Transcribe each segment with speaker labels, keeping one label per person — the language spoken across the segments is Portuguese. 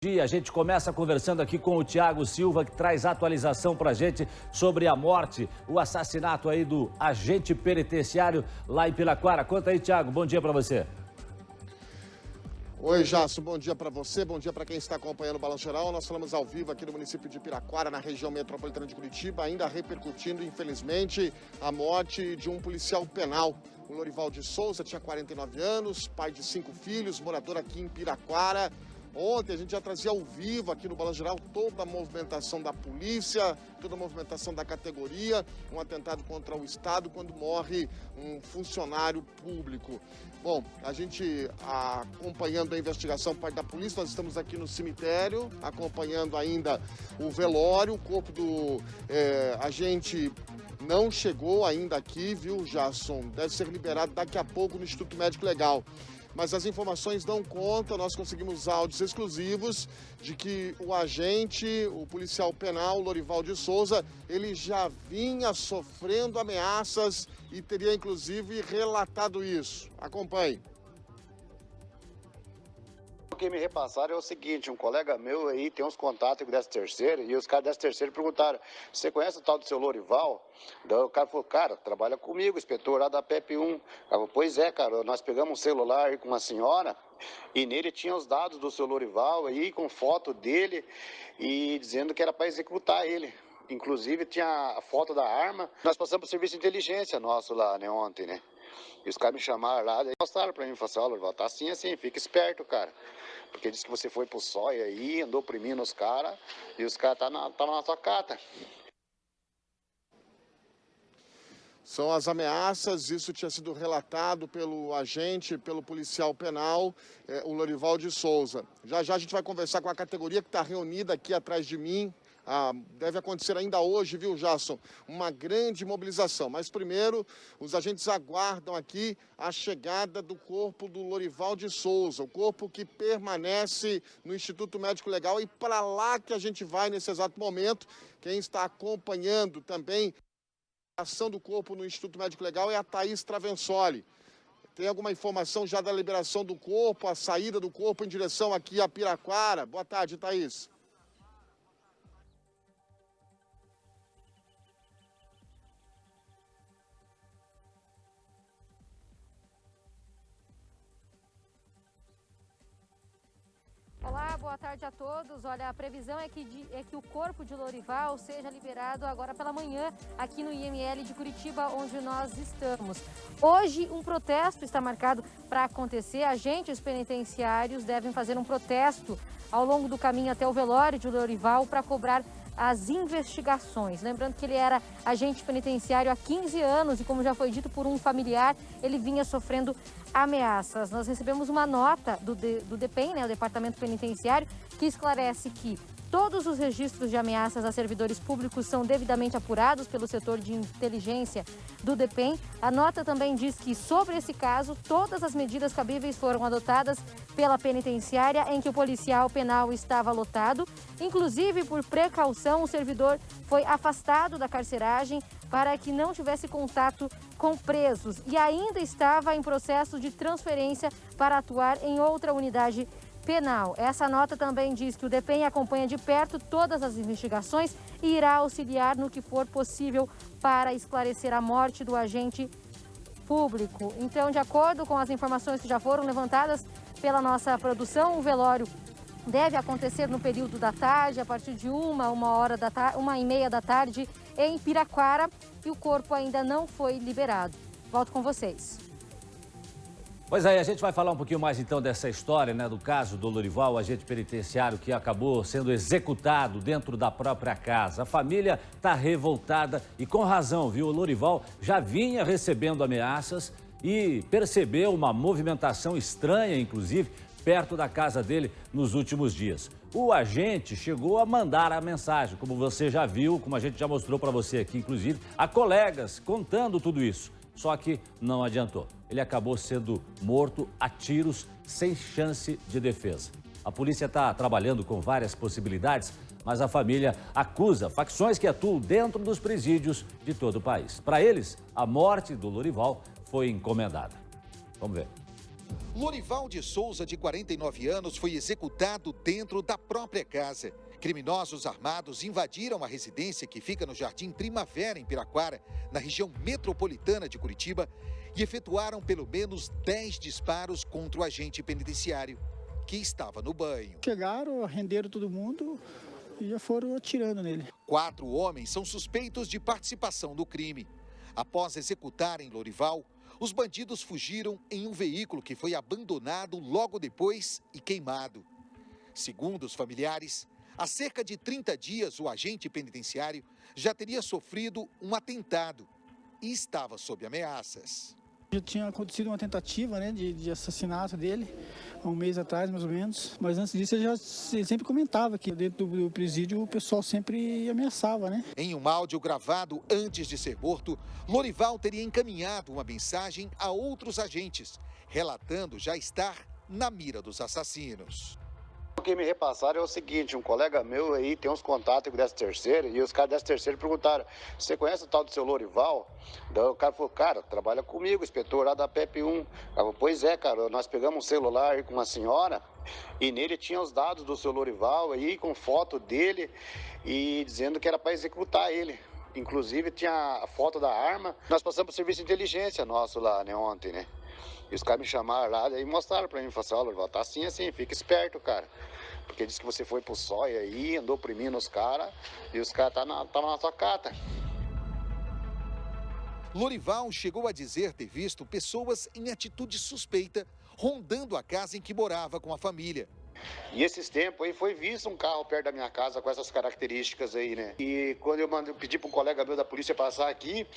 Speaker 1: A gente começa conversando aqui com o Thiago Silva, que traz atualização para a gente sobre a morte, o assassinato aí do agente penitenciário lá em Piraquara. Conta aí, Thiago, bom dia para você.
Speaker 2: Oi, Jasso, bom dia para você, bom dia para quem está acompanhando o Balanço Geral. Nós falamos ao vivo aqui no município de Piraquara, na região metropolitana de Curitiba, ainda repercutindo, infelizmente, a morte de um policial penal. O Lorival de Souza tinha 49 anos, pai de 5 filhos, morador aqui em Piraquara. Ontem a gente já trazia ao vivo aqui no Balanço Geral toda a movimentação da polícia, toda a movimentação da categoria, um atentado contra o Estado quando morre um funcionário público. Bom, a gente acompanhando a investigação por parte da polícia, nós estamos aqui no cemitério, acompanhando ainda o velório, o corpo do agente não chegou ainda aqui, viu, Jasson? Deve ser liberado daqui a pouco no Instituto Médico Legal. Mas as informações dão conta, nós conseguimos áudios exclusivos de que o agente, o policial penal, Lorival de Souza, ele já vinha sofrendo ameaças e teria inclusive relatado isso. Acompanhe.
Speaker 3: O que me repassaram é o seguinte, um colega meu aí tem uns contatos com o 13º e os caras do 13º perguntaram, você conhece o tal do seu Lorival? Daí o cara falou, cara, trabalha comigo, inspetor lá da PEP1. Eu falei, pois é, cara, nós pegamos um celular aí com uma senhora e nele tinha os dados do seu Lorival aí com foto dele e dizendo que era para executar ele. Inclusive tinha a foto da arma. Nós passamos por serviço de inteligência nosso lá, né, ontem, né? E os caras me chamaram lá, e mostraram pra mim, falaram assim, ó, Lorival, tá assim, fica esperto, cara. Porque disse que você foi pro sóia aí, andou oprimindo os caras, e os caras estavam na sua cata.
Speaker 2: São as ameaças, isso tinha sido relatado pelo agente, pelo policial penal, o Lorival de Souza. Já já a gente vai conversar com a categoria que está reunida aqui atrás de mim. Deve acontecer ainda hoje, viu, Jasson? Uma grande mobilização. Mas primeiro, os agentes aguardam aqui a chegada do corpo do Lorival de Souza, o corpo que permanece no Instituto Médico Legal. E para lá que a gente vai nesse exato momento. Quem está acompanhando também a ação do corpo no Instituto Médico Legal é a Thaís Travensoli. Tem alguma informação já da liberação do corpo, a saída do corpo em direção aqui a Piraquara? Boa tarde, Thaís.
Speaker 4: Olá, boa tarde a todos. Olha, a previsão é que o corpo de Lorival seja liberado agora pela manhã aqui no IML de Curitiba, onde nós estamos. Hoje, um protesto está marcado para acontecer. Agentes penitenciários devem fazer um protesto ao longo do caminho até o velório de Lorival para cobrar as investigações. Lembrando que ele era agente penitenciário há 15 anos e, como já foi dito por um familiar, ele vinha sofrendo ameaças. Nós recebemos uma nota do DPEM, né, o Departamento Penitenciário, que esclarece que todos os registros de ameaças a servidores públicos são devidamente apurados pelo setor de inteligência do DPEM. A nota também diz que, sobre esse caso, todas as medidas cabíveis foram adotadas pela penitenciária em que o policial penal estava lotado. Inclusive, por precaução, o servidor foi afastado da carceragem para que não tivesse contato com presos e ainda estava em processo de transferência para atuar em outra unidade penal. Essa nota também diz que o DPEM acompanha de perto todas as investigações e irá auxiliar no que for possível para esclarecer a morte do agente público. Então, de acordo com as informações que já foram levantadas pela nossa produção, o velório deve acontecer no período da tarde, a partir de 1h30 da tarde, em Piraquara, e o corpo ainda não foi liberado. Volto com vocês.
Speaker 1: Pois aí, a gente vai falar um pouquinho mais então dessa história, né, do caso do Lorival, agente penitenciário que acabou sendo executado dentro da própria casa. A família está revoltada e com razão, viu? O Lorival já vinha recebendo ameaças e percebeu uma movimentação estranha, inclusive, perto da casa dele nos últimos dias. O agente chegou a mandar a mensagem, como você já viu, como a gente já mostrou para você aqui, inclusive, a colegas contando tudo isso. Só que não adiantou. Ele acabou sendo morto a tiros, sem chance de defesa. A polícia está trabalhando com várias possibilidades, mas a família acusa facções que atuam dentro dos presídios de todo o país. Para eles, a morte do Lorival foi encomendada. Vamos ver.
Speaker 5: Lorival de Souza, de 49 anos, foi executado dentro da própria casa. Criminosos armados invadiram a residência que fica no Jardim Primavera, em Piraquara, na região metropolitana de Curitiba, e efetuaram pelo menos 10 disparos contra o agente penitenciário, que estava no banho.
Speaker 6: Chegaram, renderam todo mundo e já foram atirando nele.
Speaker 5: 4 homens são suspeitos de participação no crime. Após executarem Lorival, os bandidos fugiram em um veículo que foi abandonado logo depois e queimado. Segundo os familiares, há cerca de 30 dias o agente penitenciário já teria sofrido um atentado e estava sob ameaças.
Speaker 6: Já tinha acontecido uma tentativa, né, de assassinato dele, há um mês atrás, mais ou menos. Mas antes disso, ele sempre comentava que dentro do presídio o pessoal sempre ameaçava, né?
Speaker 5: Em um áudio gravado antes de ser morto, Lorival teria encaminhado uma mensagem a outros agentes, relatando já estar na mira dos assassinos.
Speaker 3: O que me repassaram é o seguinte, um colega meu aí tem uns contatos com o 13º e os caras do 13º perguntaram, você conhece o tal do seu Lorival? Daí o cara falou, cara, trabalha comigo, inspetor lá da PEP1. Eu falei, pois é, cara, nós pegamos um celular aí com uma senhora e nele tinha os dados do seu Lorival aí, com foto dele e dizendo que era para executar ele. Inclusive tinha a foto da arma. Nós passamos por serviço de inteligência nosso lá, né, ontem, né? E os caras me chamaram lá e mostraram pra mim, falaram assim, ó, Lorival, tá assim, fica esperto, cara. Porque disse que você foi pro sóia aí, andou oprimindo os caras, e os caras estavam na sua cata.
Speaker 5: Lorival chegou a dizer ter visto pessoas em atitude suspeita rondando a casa em que morava com a família.
Speaker 3: E esses tempos aí foi visto um carro perto da minha casa com essas características aí, né? E quando eu pedi para um colega meu da polícia passar aqui,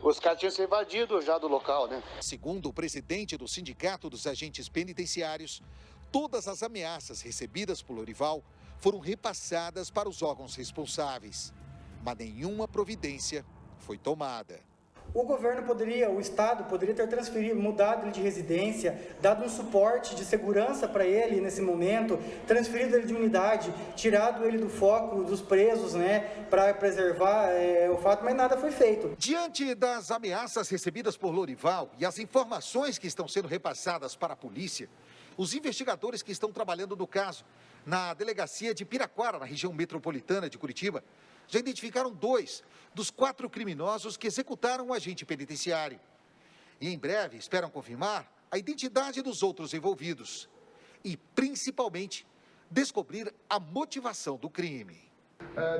Speaker 3: os caras tinham se evadido já do local, né?
Speaker 5: Segundo o presidente do Sindicato dos Agentes Penitenciários, todas as ameaças recebidas por Lorival foram repassadas para os órgãos responsáveis, mas nenhuma providência foi tomada.
Speaker 7: O governo o Estado poderia ter transferido, mudado ele de residência, dado um suporte de segurança para ele nesse momento, transferido ele de unidade, tirado ele do foco dos presos, né, para preservar o fato, mas nada foi feito.
Speaker 5: Diante das ameaças recebidas por Lorival e as informações que estão sendo repassadas para a polícia, os investigadores que estão trabalhando no caso, na delegacia de Piraquara, na região metropolitana de Curitiba, já identificaram 2 dos 4 criminosos que executaram o agente penitenciário. E em breve esperam confirmar a identidade dos outros envolvidos e, principalmente, descobrir a motivação do crime.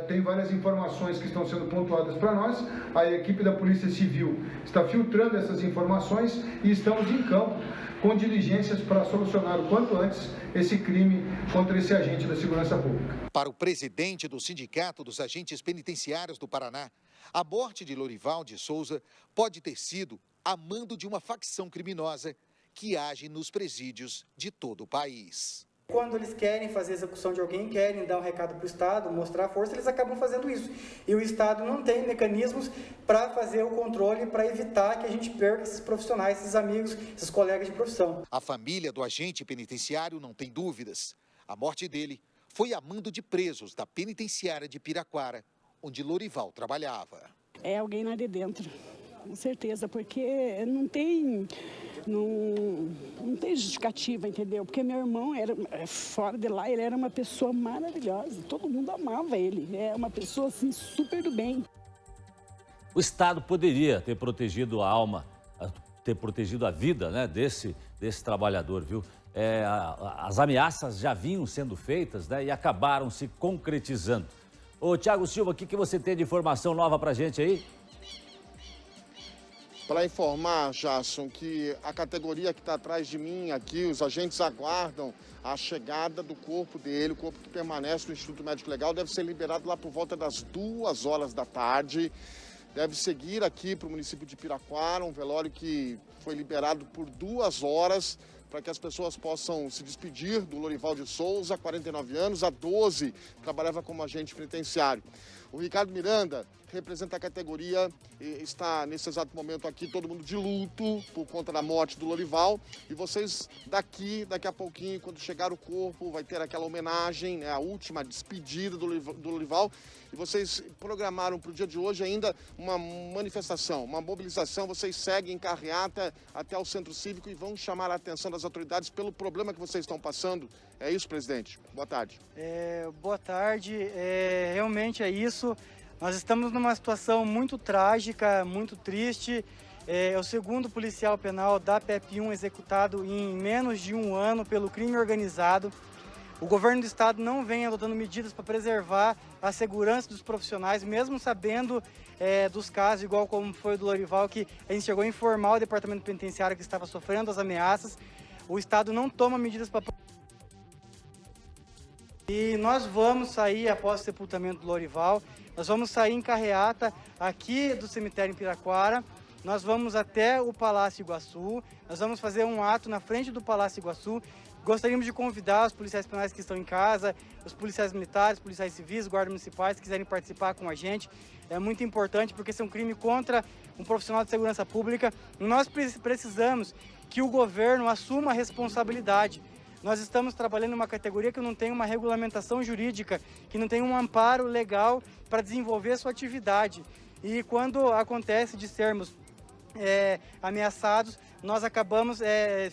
Speaker 8: Tem várias informações que estão sendo pontuadas para nós. A equipe da Polícia Civil está filtrando essas informações e estamos em campo com diligências para solucionar o quanto antes esse crime contra esse agente da segurança pública.
Speaker 5: Para o presidente do Sindicato dos Agentes Penitenciários do Paraná, a morte de Lorival de Souza pode ter sido a mando de uma facção criminosa que age nos presídios de todo o país.
Speaker 7: Quando eles querem fazer a execução de alguém, querem dar um recado para o Estado, mostrar força, eles acabam fazendo isso. E o Estado não tem mecanismos para fazer o controle, para evitar que a gente perca esses profissionais, esses amigos, esses colegas de profissão.
Speaker 5: A família do agente penitenciário não tem dúvidas. A morte dele foi a mando de presos da penitenciária de Piraquara, onde Lorival trabalhava.
Speaker 9: É alguém lá de dentro, com certeza, porque não tem justificativa, entendeu? Porque meu irmão era fora de lá, ele era uma pessoa maravilhosa, todo mundo amava ele, é uma pessoa assim super do bem.
Speaker 1: O Estado poderia ter protegido a alma, ter protegido a vida, né, desse trabalhador, viu? As ameaças já vinham sendo feitas, né, e acabaram se concretizando. Ô, Thiago Silva, o que você tem de informação nova pra gente aí?
Speaker 2: Para informar, Jasson, que a categoria que está atrás de mim aqui, os agentes aguardam a chegada do corpo dele, o corpo que permanece no Instituto Médico Legal, deve ser liberado lá por volta das 2 horas da tarde. Deve seguir aqui para o município de Piraquara, um velório que foi liberado por 2 horas, para que as pessoas possam se despedir do Lorival de Souza, 49 anos, há 12, trabalhava como agente penitenciário. O Ricardo Miranda representa a categoria, está nesse exato momento aqui, todo mundo de luto por conta da morte do Lorival. E vocês daqui a pouquinho, quando chegar o corpo, vai ter aquela homenagem, né, a última despedida do Lorival. E vocês programaram para o dia de hoje ainda uma manifestação, uma mobilização. Vocês seguem em carreata até o Centro Cívico e vão chamar a atenção das autoridades pelo problema que vocês estão passando. É isso, presidente? Boa tarde.
Speaker 7: Boa tarde. Realmente é isso. Nós estamos numa situação muito trágica, muito triste. É o segundo policial penal da PEP1 executado em menos de um ano pelo crime organizado. O governo do estado não vem adotando medidas para preservar a segurança dos profissionais, mesmo sabendo dos casos, igual como foi o do Lorival, que a gente chegou a informar o departamento penitenciário que estava sofrendo as ameaças. O estado não toma medidas para... E nós vamos sair após o sepultamento do Lorival, nós vamos sair em carreata aqui do cemitério em Piraquara, nós vamos até o Palácio Iguaçu, nós vamos fazer um ato na frente do Palácio Iguaçu. Gostaríamos de convidar os policiais penais que estão em casa, os policiais militares, policiais civis, guardas municipais, que quiserem participar com a gente. É muito importante porque esse é um crime contra um profissional de segurança pública. E nós precisamos que o governo assuma a responsabilidade. Nós estamos trabalhando em uma categoria que não tem uma regulamentação jurídica, que não tem um amparo legal para desenvolver a sua atividade. E quando acontece de sermos ameaçados, nós acabamos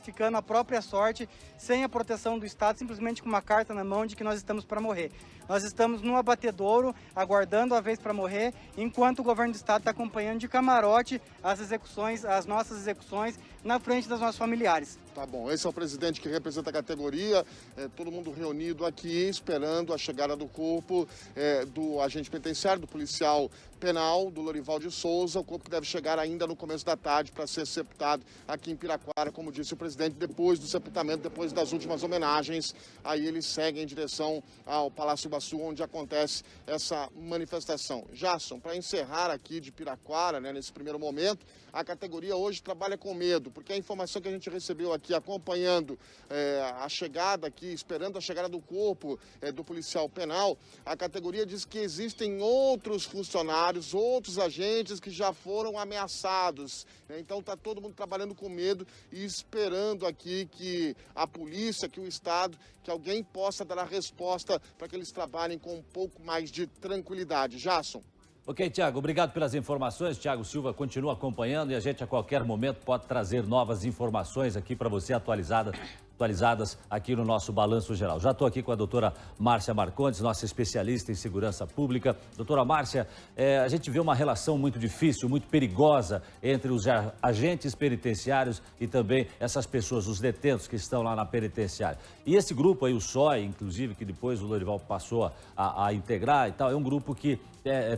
Speaker 7: ficando à própria sorte, sem a proteção do Estado, simplesmente com uma carta na mão de que nós estamos para morrer. Nós estamos no abatedouro, aguardando a vez para morrer, enquanto o governo do Estado está acompanhando de camarote as execuções, as nossas execuções, na frente dos nossos familiares.
Speaker 2: Tá bom, esse é o presidente que representa a categoria, todo mundo reunido aqui, esperando a chegada do corpo do agente penitenciário, do policial penal, do Lorival de Souza, o corpo que deve chegar ainda no começo da tarde para ser sepultado aqui em Piraquara, como disse o presidente, depois do sepultamento, depois das últimas homenagens, aí eles seguem em direção ao Palácio Iguaçu, onde acontece essa manifestação. Jasson, para encerrar aqui de Piraquara, né, nesse primeiro momento, a categoria hoje trabalha com medo, porque a informação que a gente recebeu aqui, acompanhando a chegada aqui, esperando a chegada do corpo do policial penal, a categoria diz que existem outros funcionários, outros agentes que já foram ameaçados, né? Então está todo mundo trabalhando com medo e esperando aqui que a polícia, que o Estado, que alguém possa dar a resposta para que eles trabalhem com um pouco mais de tranquilidade. Jasson.
Speaker 1: Ok, Tiago, obrigado pelas informações. Tiago Silva continua acompanhando e a gente a qualquer momento pode trazer novas informações aqui para você atualizadas aqui no nosso Balanço Geral. Já estou aqui com a doutora Márcia Marcondes, nossa especialista em segurança pública. Doutora Márcia, a gente vê uma relação muito difícil, muito perigosa entre os agentes penitenciários e também essas pessoas, os detentos que estão lá na penitenciária. E esse grupo aí, o SOI, inclusive, que depois o Lorival passou a integrar e tal, é um grupo que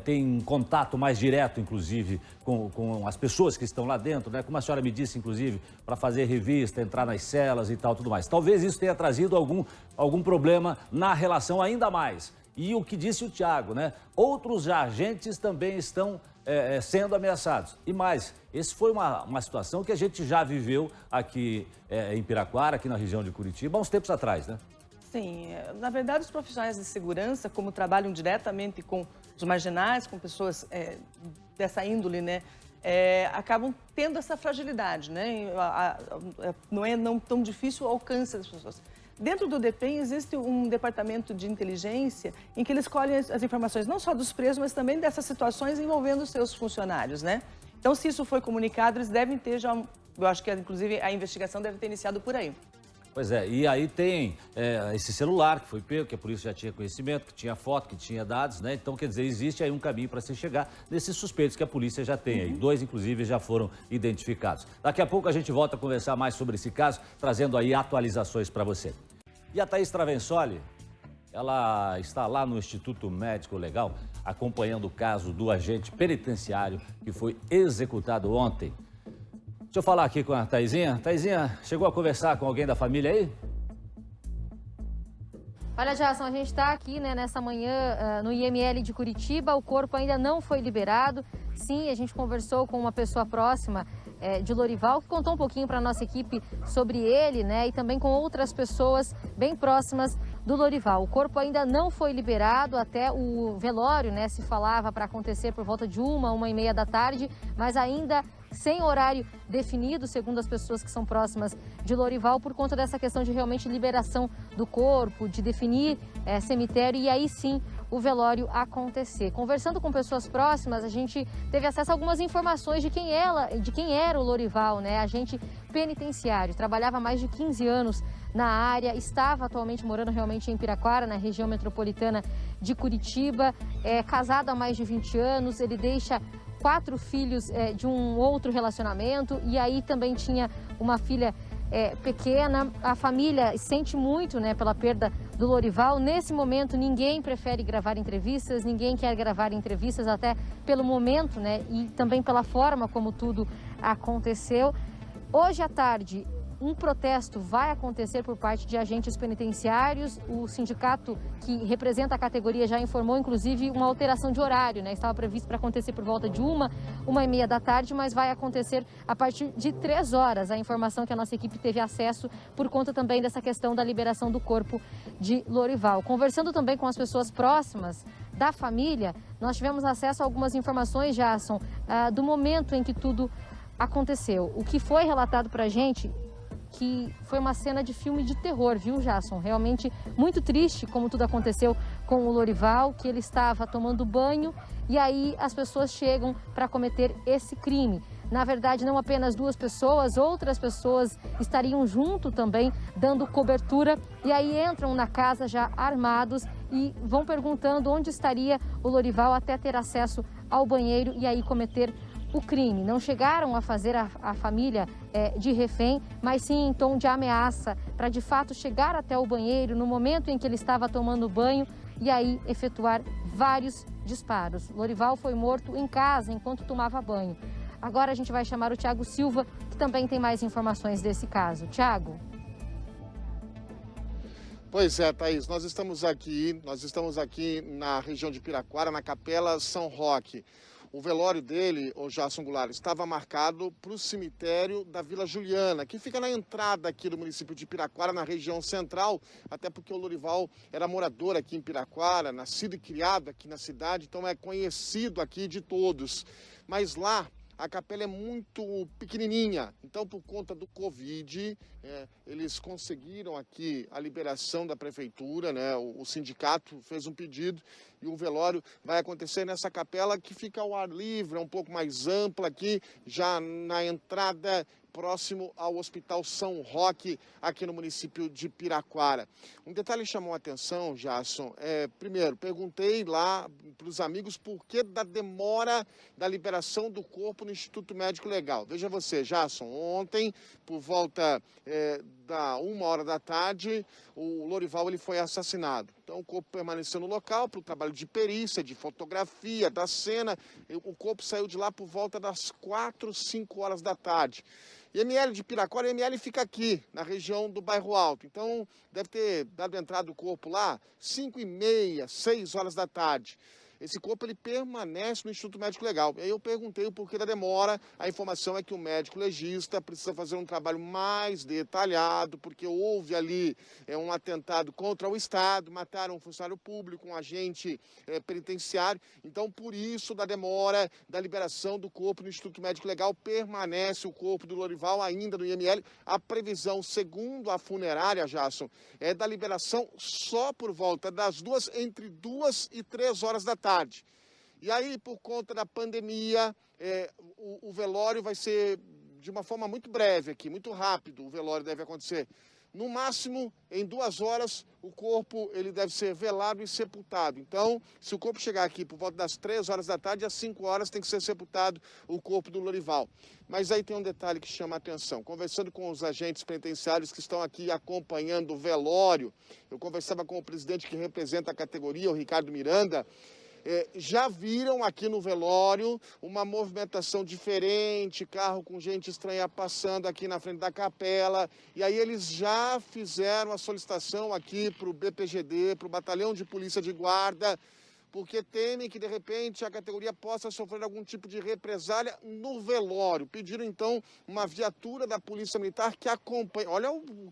Speaker 1: tem contato mais direto, inclusive, com as pessoas que estão lá dentro, né? Como a senhora me disse, inclusive, para fazer revista, entrar nas celas e tal, tudo mais. Talvez isso tenha trazido algum problema na relação ainda mais. E o que disse o Tiago, né? Outros agentes também estão sendo ameaçados. E mais, esse foi uma situação que a gente já viveu aqui em Piraquara, aqui na região de Curitiba, há uns tempos atrás, né?
Speaker 10: Sim, na verdade os profissionais de segurança, como trabalham diretamente com os marginais, com pessoas dessa índole, né, acabam tendo essa fragilidade, né, não é tão difícil o alcance das pessoas. Dentro do DEPEN existe um departamento de inteligência em que eles colhem as informações não só dos presos, mas também dessas situações envolvendo os seus funcionários, né. Então, se isso foi comunicado, eles devem ter já, eu acho que inclusive a investigação deve ter iniciado por aí.
Speaker 1: Pois é, e aí tem esse celular que foi pego, que a polícia já tinha conhecimento, que tinha foto, que tinha dados, né? Então, quer dizer, existe aí um caminho para se chegar nesses suspeitos que a polícia já tem aí. 2, inclusive, já foram identificados. Daqui a pouco a gente volta a conversar mais sobre esse caso, trazendo aí atualizações para você. E a Thaís Travensoli, ela está lá no Instituto Médico Legal, acompanhando o caso do agente penitenciário que foi executado ontem. Deixa eu falar aqui com a Thaizinha. Thaizinha, chegou a conversar com alguém da família aí?
Speaker 4: Olha, Jasson, a gente está aqui, né, nessa manhã no IML de Curitiba. O corpo ainda não foi liberado. Sim, a gente conversou com uma pessoa próxima de Lorival, que contou um pouquinho para a nossa equipe sobre ele, né, e também com outras pessoas bem próximas do Lorival. O corpo ainda não foi liberado, até o velório, né, se falava para acontecer por volta de 1h da tarde, mas ainda sem horário definido, segundo as pessoas que são próximas de Lorival, por conta dessa questão de realmente liberação do corpo, de definir cemitério e aí sim o velório acontecer. Conversando com pessoas próximas, a gente teve acesso a algumas informações de quem era o Lorival, né? Agente penitenciário, trabalhava há mais de 15 anos na área, estava atualmente morando realmente em Piraquara, na região metropolitana de Curitiba, casado há mais de 20 anos, ele deixa 4 filhos de um outro relacionamento e aí também tinha uma filha pequena. A família sente muito, né, pela perda do Lorival. Nesse momento, ninguém prefere gravar entrevistas, ninguém quer gravar entrevistas, até pelo momento, né, e também pela forma como tudo aconteceu. Hoje à tarde, um protesto vai acontecer por parte de agentes penitenciários. O sindicato que representa a categoria já informou, inclusive, uma alteração de horário, né? Estava previsto para acontecer por volta de 1h da tarde, mas vai acontecer a partir de 3 horas. A informação que a nossa equipe teve acesso por conta também dessa questão da liberação do corpo de Lorival. Conversando também com as pessoas próximas da família, nós tivemos acesso a algumas informações, Jasson, do momento em que tudo aconteceu. O que foi relatado para a gente que foi uma cena de filme de terror, viu, Jasson? Realmente muito triste como tudo aconteceu com o Lorival, que ele estava tomando banho e aí as pessoas chegam para cometer esse crime. Na verdade, não apenas 2 pessoas, outras pessoas estariam junto também, dando cobertura, e aí entram na casa já armados e vão perguntando onde estaria o Lorival até ter acesso ao banheiro e aí cometer o crime. Não chegaram a fazer a família de refém, mas sim em tom de ameaça, para de fato chegar até o banheiro no momento em que ele estava tomando banho e aí efetuar vários disparos. Lorival foi morto em casa enquanto tomava banho. Agora a gente vai chamar o Thiago Silva, que também tem mais informações desse caso. Thiago.
Speaker 2: Pois é, Thaís, nós estamos aqui na região de Piraquara, na Capela São Roque. O velório dele, o Jasson Goulart, estava marcado para o cemitério da Vila Juliana, que fica na entrada aqui do município de Piraquara, na região central, até porque o Lorival era morador aqui em Piraquara, nascido e criado aqui na cidade, então é conhecido aqui de todos. Mas lá a capela é muito pequenininha, então por conta do Covid, eles conseguiram aqui a liberação da prefeitura, né? O sindicato fez um pedido e o velório vai acontecer nessa capela que fica ao ar livre, é um pouco mais ampla aqui, já na entrada próximo ao Hospital São Roque, aqui no município de Piraquara. Um detalhe chamou a atenção, Jasson. Primeiro, perguntei lá para os amigos por que da demora da liberação do corpo no Instituto Médico Legal. Veja você, Jasson, ontem, por volta da 1h da tarde, o Lorival ele foi assassinado. Então o corpo permaneceu no local para o trabalho de perícia, de fotografia, da cena. O corpo saiu de lá por volta das 4, 5 horas da tarde. IML de Piraquara, IML fica aqui, na região do Bairro Alto. Então, deve ter dado entrada do corpo lá 5h30, 6 horas da tarde. Esse corpo ele permanece no Instituto Médico Legal. E aí eu perguntei o porquê da demora. A informação é que o médico legista precisa fazer um trabalho mais detalhado, porque houve ali um atentado contra o Estado, mataram um funcionário público, um agente penitenciário. Então, por isso da demora da liberação do corpo no Instituto Médico Legal, permanece o corpo do Lorival ainda no IML. A previsão, segundo a funerária, Jasson, é da liberação só por volta das entre 2 e 3 horas da tarde. E aí, por conta da pandemia, o velório vai ser de uma forma muito breve aqui, muito rápido. O velório deve acontecer. No máximo, em 2 horas, o corpo ele deve ser velado e sepultado. Então, se o corpo chegar aqui por volta das 3 horas da tarde, às 5 horas tem que ser sepultado o corpo do Lorival. Mas aí tem um detalhe que chama a atenção. Conversando com os agentes penitenciários que estão aqui acompanhando o velório, eu conversava com o presidente que representa a categoria, o Ricardo Miranda. Já viram aqui no velório uma movimentação diferente, carro com gente estranha passando aqui na frente da capela, e aí eles já fizeram a solicitação aqui para o BPGD, para o Batalhão de Polícia de Guarda, porque temem que, de repente, a categoria possa sofrer algum tipo de represália no velório. Pediram, então, uma viatura da Polícia Militar que acompanhe. Olha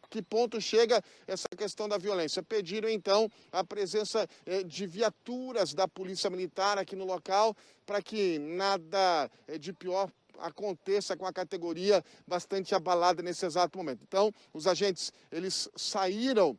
Speaker 2: que ponto chega essa questão da violência. Pediram, então, a presença de viaturas da Polícia Militar aqui no local para que nada de pior aconteça com a categoria bastante abalada nesse exato momento. Então, os agentes, eles saíram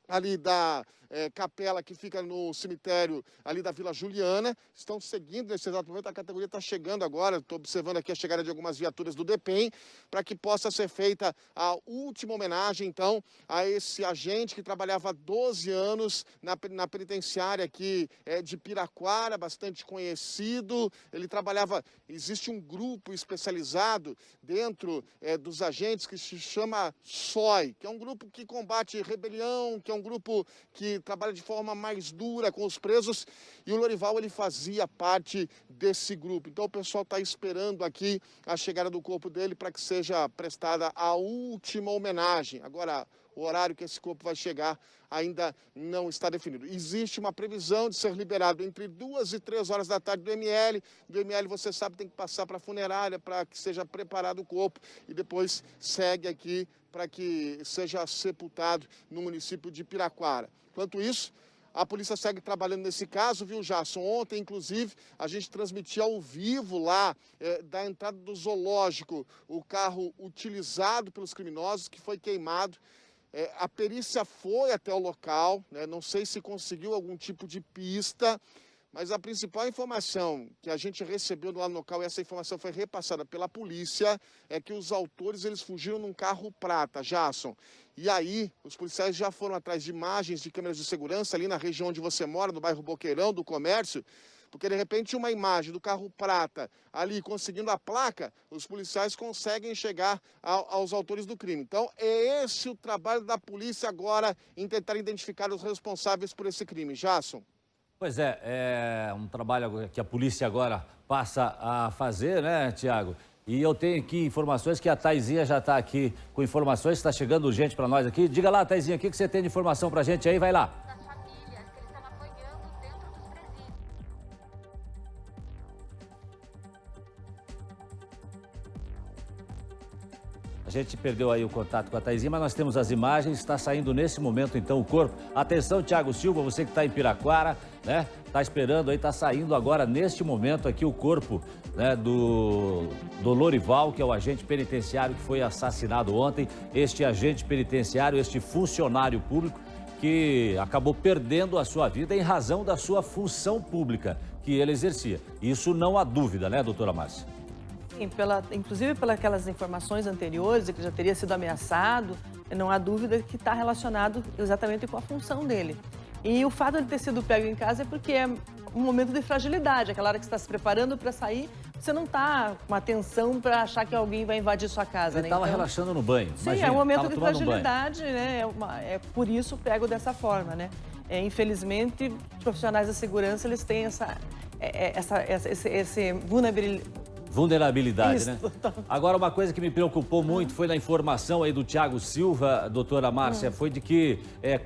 Speaker 2: ali da capela que fica no cemitério ali da Vila Juliana, estão seguindo nesse exato momento, a categoria está chegando agora, estou observando aqui a chegada de algumas viaturas do DEPEN, para que possa ser feita a última homenagem, então, a esse agente que trabalhava há 12 anos na penitenciária aqui de Piraquara, bastante conhecido, ele trabalhava, existe um grupo especializado dentro dos agentes que se chama SOI, que é um grupo que combate rebelião, que é um grupo que trabalha de forma mais dura com os presos, e o Lorival, ele fazia parte desse grupo. Então o pessoal está esperando aqui a chegada do corpo dele para que seja prestada a última homenagem. Agora, o horário que esse corpo vai chegar ainda não está definido. Existe uma previsão de ser liberado entre 2 e 3 horas da tarde do ML. Do ML, você sabe, tem que passar para a funerária para que seja preparado o corpo e depois segue aqui para que seja sepultado no município de Piraquara. Enquanto isso, a polícia segue trabalhando nesse caso, viu, Jasson? Ontem, inclusive, a gente transmitia ao vivo lá da entrada do zoológico o carro utilizado pelos criminosos que foi queimado. A perícia foi até o local, né? Não sei se conseguiu algum tipo de pista, mas a principal informação que a gente recebeu lá no local, e essa informação foi repassada pela polícia, é que os autores eles fugiram num carro prata, Jasson. E aí, os policiais já foram atrás de imagens de câmeras de segurança ali na região onde você mora, no bairro Boqueirão, do Comércio, porque de repente uma imagem do carro prata ali conseguindo a placa, os policiais conseguem chegar aos autores do crime. Então é esse o trabalho da polícia agora em tentar identificar os responsáveis por esse crime. Jasson?
Speaker 1: Pois é um trabalho que a polícia agora passa a fazer, né, Tiago? E eu tenho aqui informações que a Thaizinha já está aqui com informações, está chegando urgente para nós aqui. Diga lá, Thaizinha, o que você tem de informação para a gente aí? Vai lá. A gente perdeu aí o contato com a Thaizinha, mas nós temos as imagens, está saindo nesse momento então o corpo. Atenção, Thiago Silva, você que está em Piraquara, né? Está esperando aí, está saindo agora neste momento aqui o corpo, né, do Lorival, que é o agente penitenciário que foi assassinado ontem. Este agente penitenciário, este funcionário público que acabou perdendo a sua vida em razão da sua função pública que ele exercia. Isso não há dúvida, né, doutora Márcia?
Speaker 10: Sim, inclusive pelas informações anteriores, de que já teria sido ameaçado, não há dúvida que está relacionado exatamente com a função dele. E o fato de ter sido pego em casa é porque é um momento de fragilidade, aquela hora que você está se preparando para sair, você não está com atenção para achar que alguém vai invadir sua casa.
Speaker 1: Ele estava relaxando no banho.
Speaker 10: Sim, imagina, é um momento de fragilidade, né? É por isso pego dessa forma, né? Infelizmente, profissionais da segurança, eles têm esse
Speaker 1: vulnerabilidade,
Speaker 10: isso,
Speaker 1: né? Agora, uma coisa que me preocupou muito foi na informação aí do Thiago Silva, doutora Márcia, foi de que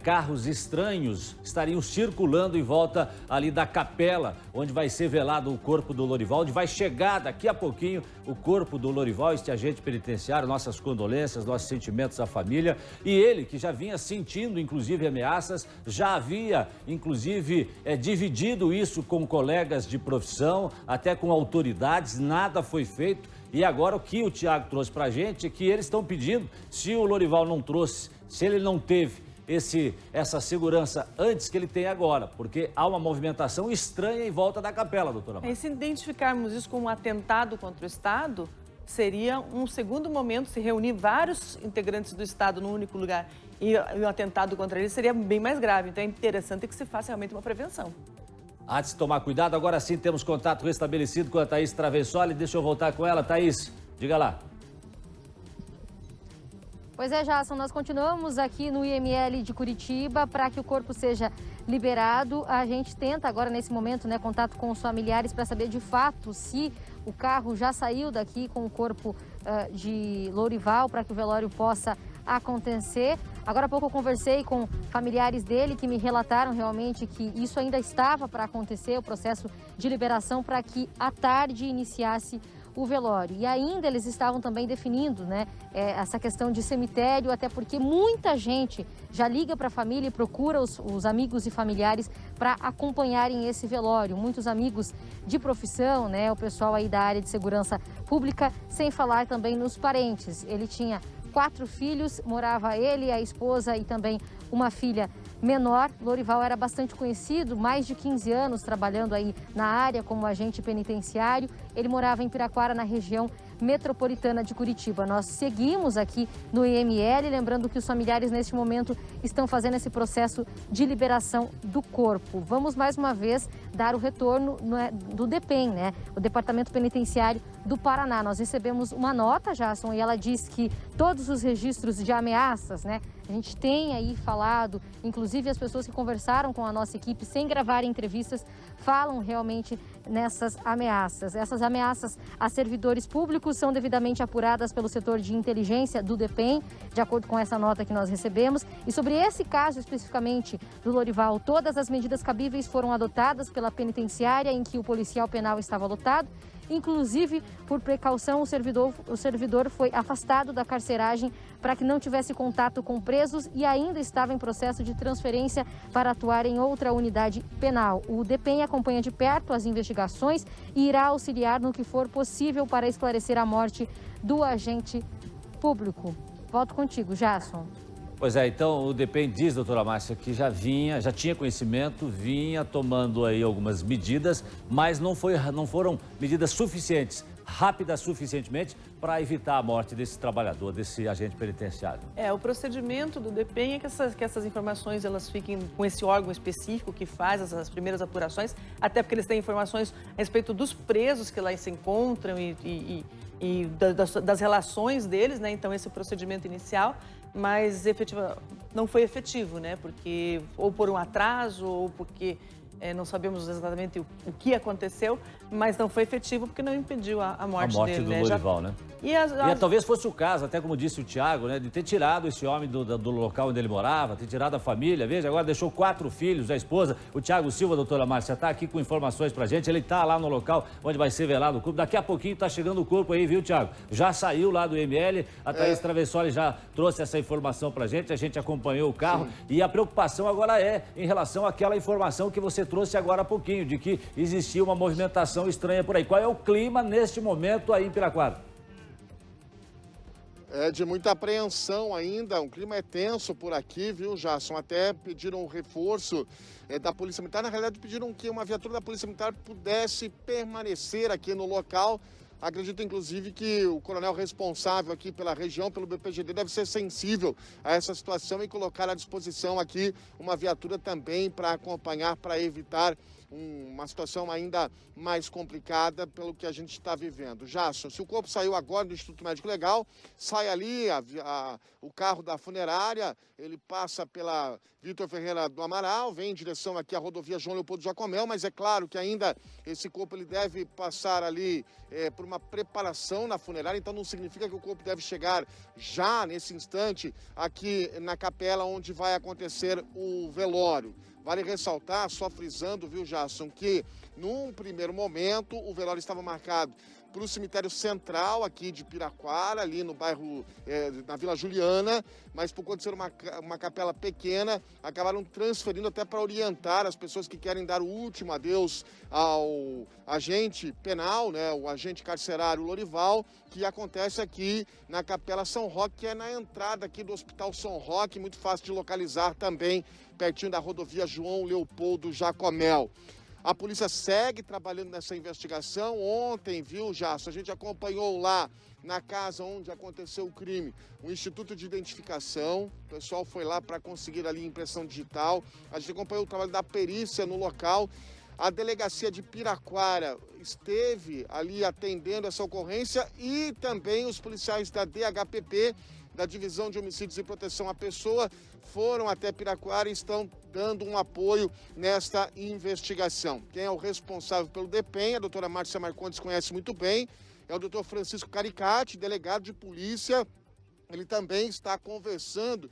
Speaker 1: carros estranhos estariam circulando em volta ali da capela, onde vai ser velado o corpo do Lorival, onde vai chegar daqui a pouquinho o corpo do Lorival, este agente penitenciário. Nossas condolências, nossos sentimentos à família. E ele, que já vinha sentindo, inclusive, ameaças, já havia, inclusive, dividido isso com colegas de profissão, até com autoridades, nada foi feito. E agora o que o Tiago trouxe pra gente é que eles estão pedindo, se o Lorival não trouxe, se ele não teve essa segurança antes que ele tem agora, porque há uma movimentação estranha em volta da capela, doutora Márcia.
Speaker 10: Se identificarmos isso como um atentado contra o Estado, seria um segundo momento, se reunir vários integrantes do Estado num único lugar e um atentado contra ele seria bem mais grave. Então é interessante que se faça realmente uma prevenção.
Speaker 1: Há de se tomar cuidado. Agora sim temos contato restabelecido com a Thaís Travessoli. Deixa eu voltar com ela. Thaís, diga lá.
Speaker 4: Pois é, Jasson, nós continuamos aqui no IML de Curitiba para que o corpo seja liberado. A gente tenta agora, nesse momento, né, contato com os familiares para saber de fato se o carro já saiu daqui com o corpo de Lorival para que o velório possa acontecer. Agora há pouco eu conversei com familiares dele que me relataram realmente que isso ainda estava para acontecer, o processo de liberação, para que à tarde iniciasse o velório. E ainda eles estavam também definindo, né, essa questão de cemitério, até porque muita gente já liga para a família e procura os amigos e familiares para acompanharem esse velório. Muitos amigos de profissão, né, o pessoal aí da área de segurança pública, sem falar também nos parentes. Ele tinha 4 filhos, morava ele, a esposa e também uma filha menor. Lorival era bastante conhecido, mais de 15 anos trabalhando aí na área como agente penitenciário. Ele morava em Piraquara, na região metropolitana de Curitiba. Nós seguimos aqui no IML, lembrando que os familiares neste momento estão fazendo esse processo de liberação do corpo. Vamos mais uma vez dar o retorno do DEPEN, né? O Departamento Penitenciário do Paraná. Nós recebemos uma nota, Jasson, e ela diz que todos os registros de ameaças, né? A gente tem aí falado, inclusive as pessoas que conversaram com a nossa equipe sem gravar entrevistas, falam realmente nessas ameaças. Essas ameaças a servidores públicos são devidamente apuradas pelo setor de inteligência do DEPEN, de acordo com essa nota que nós recebemos. E sobre esse caso especificamente do Lorival, todas as medidas cabíveis foram adotadas pela penitenciária em que o policial penal estava lotado. Inclusive, por precaução, o servidor foi afastado da carceragem para que não tivesse contato com presos e ainda estava em processo de transferência para atuar em outra unidade penal. O DEPEN acompanha de perto as investigações e irá auxiliar no que for possível para esclarecer a morte do agente público. Volto contigo, Jasson.
Speaker 1: Pois é, então o DEPEN diz, doutora Márcia, que já tinha conhecimento, vinha tomando aí algumas medidas, mas não foram medidas suficientes, rápidas suficientemente para evitar a morte desse trabalhador, desse agente penitenciário.
Speaker 10: O procedimento do DEPEN é que essas informações elas fiquem com esse órgão específico que faz as primeiras apurações, até porque eles têm informações a respeito dos presos que lá se encontram e das relações deles, né? Então esse é o procedimento inicial. Mas não foi efetivo, né? Porque ou por um atraso ou porque não sabemos exatamente o que aconteceu, mas não foi efetivo porque não impediu a morte dele,
Speaker 1: do Lorival, né?
Speaker 10: E
Speaker 1: talvez fosse o caso, até como disse o Thiago, né, de ter tirado esse homem do local onde ele morava, ter tirado a família. Veja, agora deixou 4 filhos, a esposa. O Thiago Silva, doutora Márcia, está aqui com informações pra gente. Ele está lá no local onde vai ser velado o corpo. Daqui a pouquinho está chegando o corpo aí, viu, Thiago? Já saiu lá do IML, a Thaís Travessoli já trouxe essa informação pra gente, a gente acompanhou o carro. Sim. E a preocupação agora é em relação àquela informação que você trouxe agora há pouquinho, de que existia uma movimentação estranha por aí. Qual é o clima neste momento aí em Piraquara?
Speaker 2: É de muita apreensão ainda, o clima é tenso por aqui, viu, Jasson? Até pediram um reforço da Polícia Militar. Na realidade, pediram que uma viatura da Polícia Militar pudesse permanecer aqui no local. Acredito, inclusive, que o coronel responsável aqui pela região, pelo BPGD, deve ser sensível a essa situação e colocar à disposição aqui uma viatura também para acompanhar, para evitar uma situação ainda mais complicada pelo que a gente está vivendo. Jasson, se o corpo saiu agora do Instituto Médico Legal, sai ali o carro da funerária, ele passa pela Vitor Ferreira do Amaral, vem em direção aqui à rodovia João Leopoldo Jacomel, mas é claro que ainda esse corpo ele deve passar ali por uma preparação na funerária, então não significa que o corpo deve chegar já nesse instante aqui na capela onde vai acontecer o velório. Vale ressaltar, só frisando, viu, Jasson, que num primeiro momento o velório estava marcado para o cemitério central aqui de Piraquara, ali no bairro, na Vila Juliana, mas por conta de ser uma capela pequena, acabaram transferindo até para orientar as pessoas que querem dar o último adeus ao agente penal, né, o agente carcerário Lorival, que acontece aqui na Capela São Roque, que é na entrada aqui do Hospital São Roque, muito fácil de localizar também, pertinho da rodovia João Leopoldo Jacomel. A polícia segue trabalhando nessa investigação. Ontem, viu, Jasson, a gente acompanhou lá na casa onde aconteceu o crime, o Instituto de Identificação. O pessoal foi lá para conseguir ali impressão digital. A gente acompanhou o trabalho da perícia no local. A delegacia de Piraquara esteve ali atendendo essa ocorrência e também os policiais da DHPP, da Divisão de Homicídios e Proteção à Pessoa, foram até Piraquara e estão dando um apoio nesta investigação. Quem é o responsável pelo DEPEN, a doutora Márcia Marcondes conhece muito bem, é o doutor Francisco Caricati, delegado de polícia ele também está conversando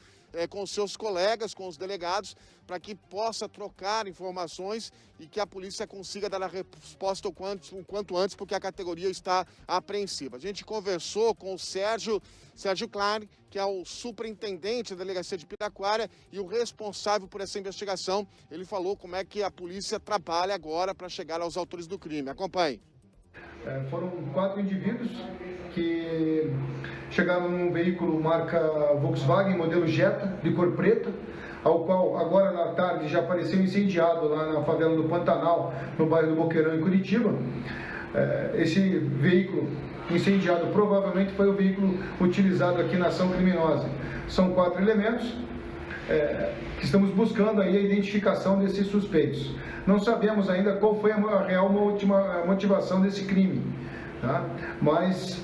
Speaker 2: com seus colegas, com os delegados, para que possa trocar informações e que a polícia consiga dar a resposta o quanto antes, porque a categoria está apreensiva. A gente conversou com o Sérgio Klein, que é o superintendente da delegacia de Piraquara e o responsável por essa investigação. Ele falou como é que a polícia trabalha agora para chegar aos autores do crime. Acompanhe.
Speaker 8: Foram 4 indivíduos que chegaram num veículo marca Volkswagen, modelo Jetta, de cor preta, ao qual agora na tarde já apareceu incendiado lá na favela do Pantanal, no bairro do Boqueirão, em Curitiba. Esse veículo incendiado provavelmente foi o veículo utilizado aqui na ação criminosa. São 4 elementos que estamos buscando aí a identificação desses suspeitos. Não sabemos ainda qual foi a real motivação desse crime, tá? Mas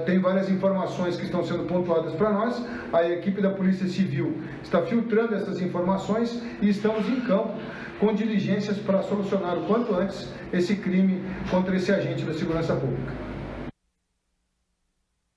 Speaker 8: tem várias informações que estão sendo pontuadas para nós. A equipe da Polícia Civil está filtrando essas informações e estamos em campo com diligências para solucionar o quanto antes esse crime contra esse agente da segurança pública.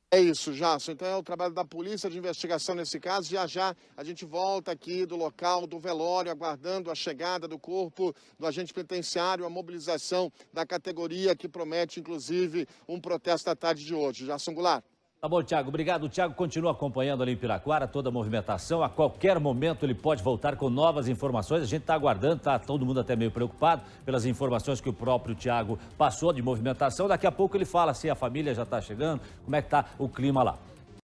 Speaker 2: É isso, Jason. Então é o trabalho da polícia de investigação nesse caso. Já a gente volta aqui do local do velório, aguardando a chegada do corpo do agente penitenciário, a mobilização da categoria que promete, inclusive, um protesto à tarde de hoje. Jason Goulart.
Speaker 1: Tá bom, Thiago. Obrigado. O Thiago continua acompanhando ali em Piraquara toda a movimentação. A qualquer momento ele pode voltar com novas informações. A gente está aguardando, tá todo mundo até meio preocupado pelas informações que o próprio Thiago passou de movimentação. Daqui a pouco ele fala se a família já está chegando, como é que está o clima lá.